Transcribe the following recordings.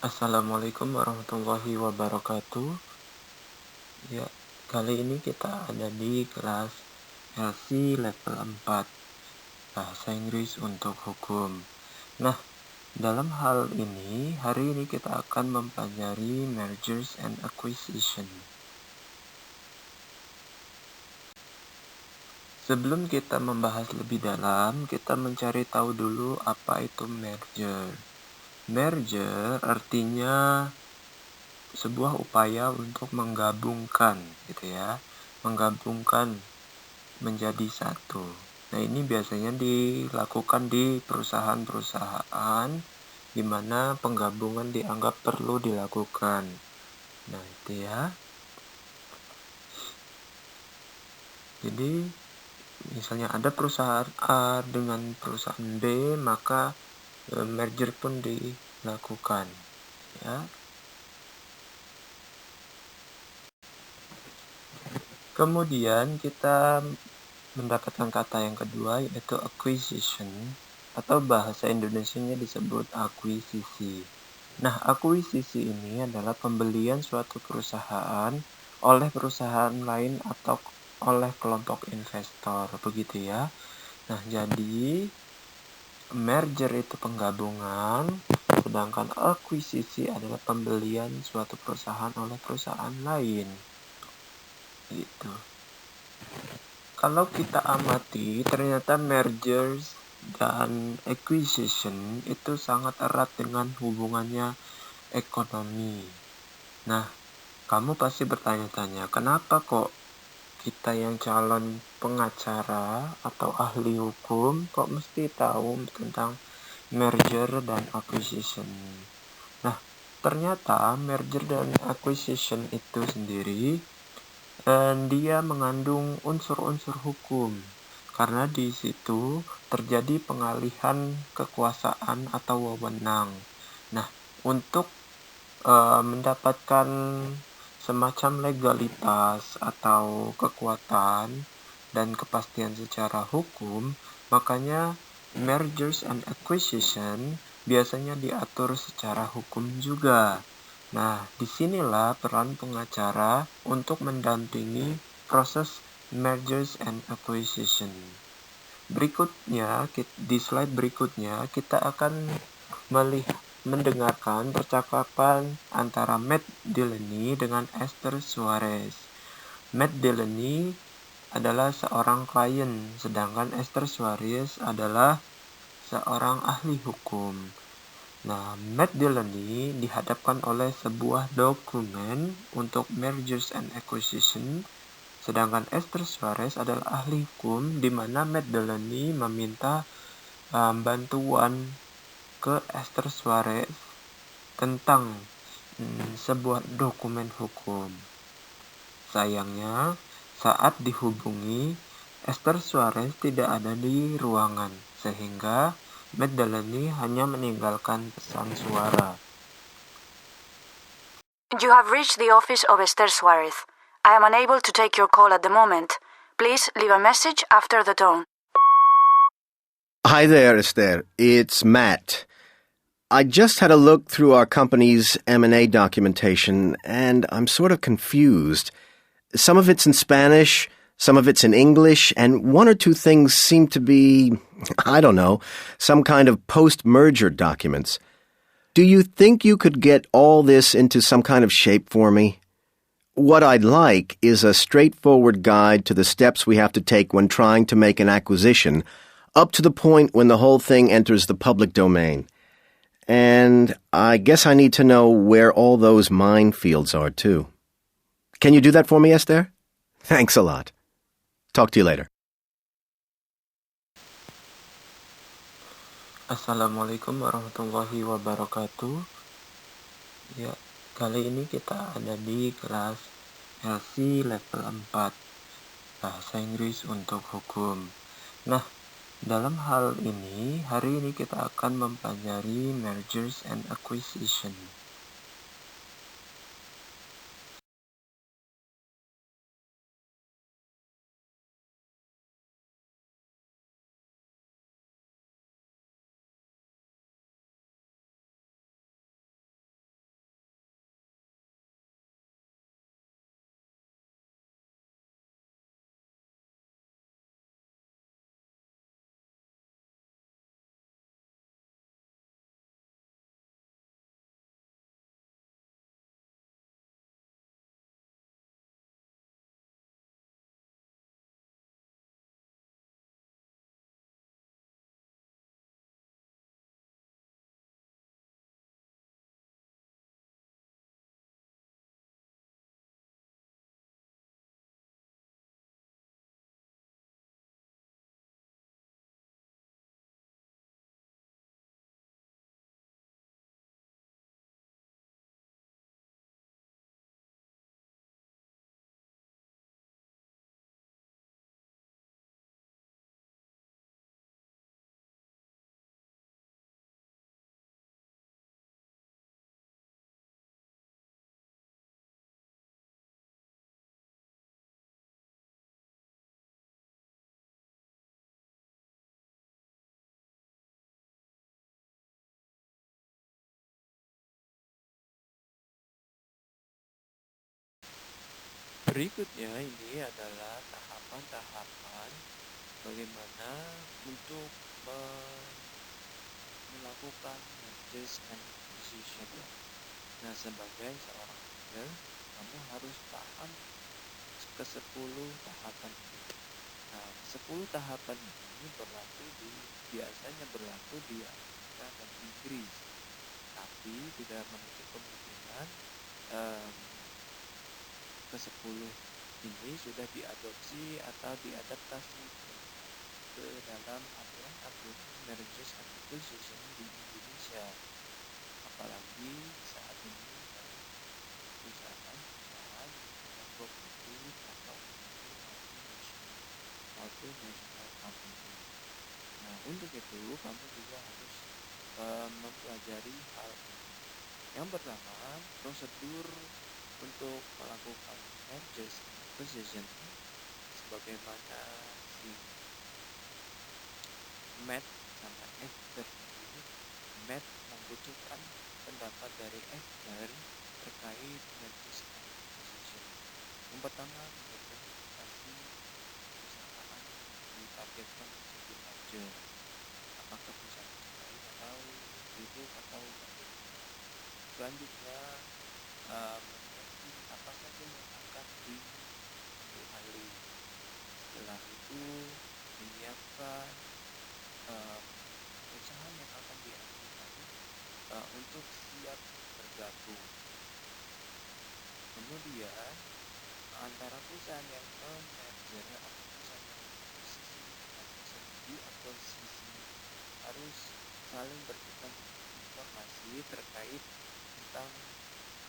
Assalamualaikum warahmatullahi wabarakatuh. Ya, kali ini kita ada di kelas LC level 4, Bahasa Inggris untuk Hukum. Nah, dalam hal ini, hari ini kita akan mempelajari mergers and acquisition. Sebelum kita membahas lebih dalam, kita mencari tahu dulu apa itu merger. Merger artinya sebuah upaya untuk menggabungkan menjadi satu. Nah, ini biasanya dilakukan di perusahaan-perusahaan di mana penggabungan dianggap perlu dilakukan. Nah, itu ya. Jadi, misalnya ada perusahaan A dengan perusahaan B, maka merger pun dilakukan, ya. Kemudian kita mendapatkan kata yang kedua, yaitu acquisition, atau bahasa Indonesianya disebut akuisisi. Nah, akuisisi ini adalah pembelian suatu perusahaan oleh perusahaan lain atau oleh kelompok investor, begitu ya. Nah, jadi merger itu penggabungan, sedangkan akuisisi adalah pembelian suatu perusahaan oleh perusahaan lain. Gitu. Kalau kita amati, ternyata mergers dan acquisition itu sangat erat dengan hubungannya ekonomi. Nah, kamu pasti bertanya-tanya, kenapa kok kita yang calon pengacara atau ahli hukum kok mesti tahu tentang merger dan acquisition? Nah, ternyata merger dan acquisition itu sendiri dia mengandung unsur-unsur hukum, karena di situ terjadi pengalihan kekuasaan atau wewenang. Nah, untuk mendapatkan semacam legalitas atau kekuatan dan kepastian secara hukum, makanya mergers and acquisition biasanya diatur secara hukum juga. Nah, disinilah peran pengacara untuk mendampingi proses mergers and acquisition. Berikutnya, di slide berikutnya, kita akan mendengarkan percakapan antara Matt Delaney dengan Esther Suarez. Matt Delaney adalah seorang klien, sedangkan Esther Suarez adalah seorang ahli hukum. Nah, Matt Delaney dihadapkan oleh sebuah dokumen untuk mergers and acquisition, sedangkan Esther Suarez adalah ahli hukum di mana Matt Delaney meminta bantuan ke Esther Suarez tentang sebuah dokumen hukum. Sayangnya, saat dihubungi, Esther Suarez tidak ada di ruangan, sehingga Matt Delaney hanya meninggalkan pesan suara. You have reached the office of Esther Suarez. I am unable to take your call at the moment. Please leave a message after the tone. Hi there, Esther. It's Matt. I just had a look through our company's M&A documentation, and I'm sort of confused. Some of it's in Spanish, some of it's in English, and one or two things seem to be, I don't know, some kind of post-merger documents. Do you think you could get all this into some kind of shape for me? What I'd like is a straightforward guide to the steps we have to take when trying to make an acquisition, up to the point when the whole thing enters the public domain. And I guess I need to know where all those minefields are, too. Can you do that for me, Esther? Thanks a lot. Talk to you later. Assalamualaikum warahmatullahi wabarakatuh. Ya, kali ini kita ada di kelas LC level 4, Bahasa Inggris untuk Hukum. Nah, dalam hal ini, hari ini kita akan mempelajari mergers and acquisition. Berikutnya ini adalah tahapan-tahapan bagaimana untuk melakukan mergers and acquisition. Nah, sebagai seorang trader, kamu harus paham ke-10 tahapan ini. Nah, 10 tahapan ini biasanya berlaku di Amerika dan Inggris, tapi tidak menutup kemungkinan ke-10 ini sudah diadopsi atau diadaptasi ke dalam aturan-aturan mergers and acquisition di Indonesia. Apalagi saat ini banyak perusahaan-perusahaan yang go-public atau multinational company. Nah, untuk itu kamu juga harus mempelajari hal ini. Yang pertama, prosedur untuk melakukan mergers and acquisition sebagaimana si Matt sama Esther ini. Matt membutuhkan pendapat dari Esther terkait mergers and acquisition. Yang pertama, mengidentifikasi perusahaan yang ditargetkan untuk di-merger. Apakah perusahaan lain atau hidup atau bagaimana. Selanjutnya, mengerti apa saja yang akan diambil alih. Setelah itu, menyiapkan perusahaan yang akan diambil alih untuk siap bergabung. Kemudian, antara perusahaan yang merger atau perusahaan yang akuisisi dengan perusahaan yang diakuisisi harus saling bertukar informasi terkait tentang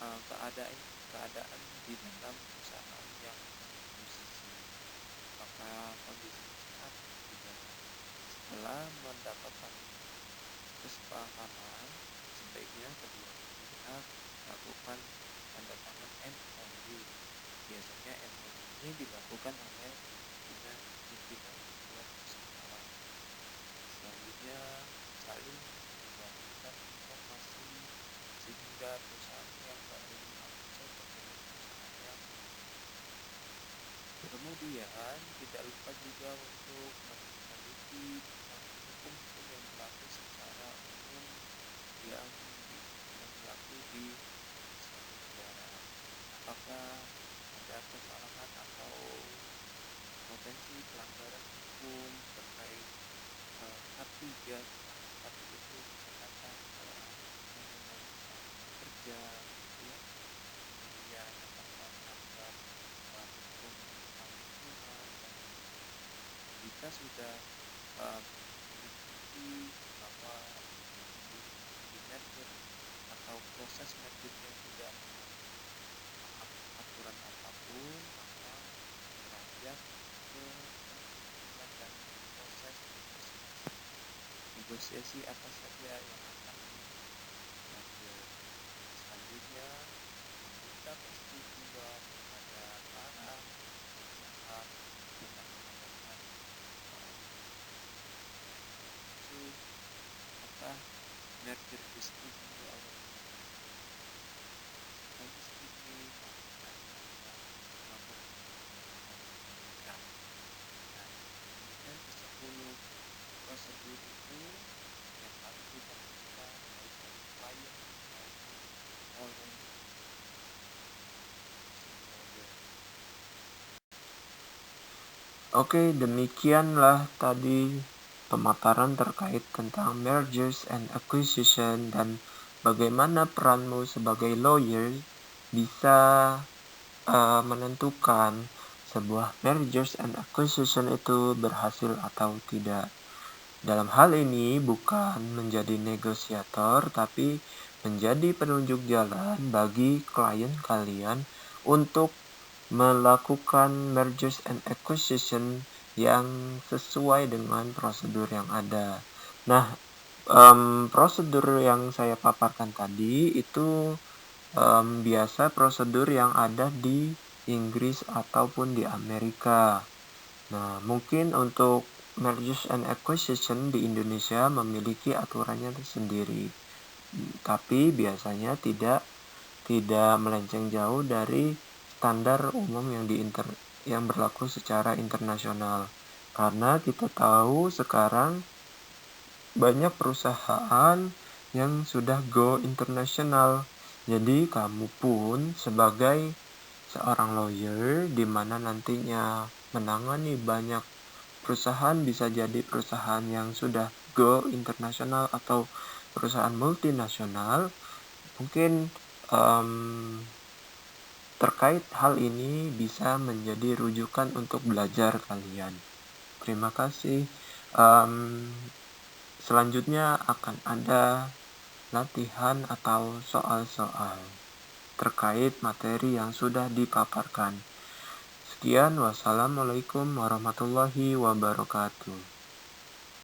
keadaan di dalam perusahaan yang akuisisi. Apakah kondisinya sehat atau tidak? Setelah mendapatkan kesepakaman, sebaiknya kedua belah pihak melakukan tanda tangan MOU. Biasanya MOU ini dilakukan oleh pimpinan kedua perusahaan. Selanjutnya, saling membagikan informasi sehingga perusahaan yang baru bisa dengan perusahaan yang kemudian tidak lupa juga untuk meneliti tentang hukum-hukum yang berlaku secara umum yang berlaku di suatu negara. Apakah ada kesalahan atau potensi pelanggaran hukum terkait K3, tapi itu kesehatan kerja, gitu ya. Kemudian apakah melanggar hukum tentang lingkungan dan jika sudah mengikuti bahwa di merger atau proses mergernya tidak aturan apapun, maka beranjak ke perhitungan dan proses negosiasi apa saja yang akan merger. Selanjutnya, meminta persetujuan kepada para perusahaan tentang mengadakan apakah merger disetujui oleh disetujui maka nomor dan kemudian ke-10 prosedur itu yang harus diperhatikan baik oleh klien maupun oleh shareholder. Oke, demikianlah tadi pemaparan terkait tentang mergers and acquisition dan bagaimana peranmu sebagai lawyer bisa menentukan sebuah mergers and acquisition itu berhasil atau tidak. Dalam hal ini bukan menjadi negosiator, tapi menjadi penunjuk jalan bagi klien kalian untuk melakukan mergers and acquisition yang sesuai dengan prosedur yang ada. Nah, prosedur yang saya paparkan tadi itu biasa prosedur yang ada di Inggris ataupun di Amerika. Nah, mungkin untuk mergers and acquisition di Indonesia memiliki aturannya sendiri, tapi biasanya tidak melenceng jauh dari standar umum yang berlaku secara internasional. Karena kita tahu sekarang banyak perusahaan yang sudah go internasional. Jadi kamu pun sebagai seorang lawyer di mana nantinya menangani banyak perusahaan, bisa jadi perusahaan yang sudah go internasional atau perusahaan multinasional, mungkin terkait hal ini bisa menjadi rujukan untuk belajar kalian. Terima kasih. Selanjutnya akan ada latihan atau soal-soal terkait materi yang sudah dipaparkan. Sekian, wassalamualaikum warahmatullahi wabarakatuh.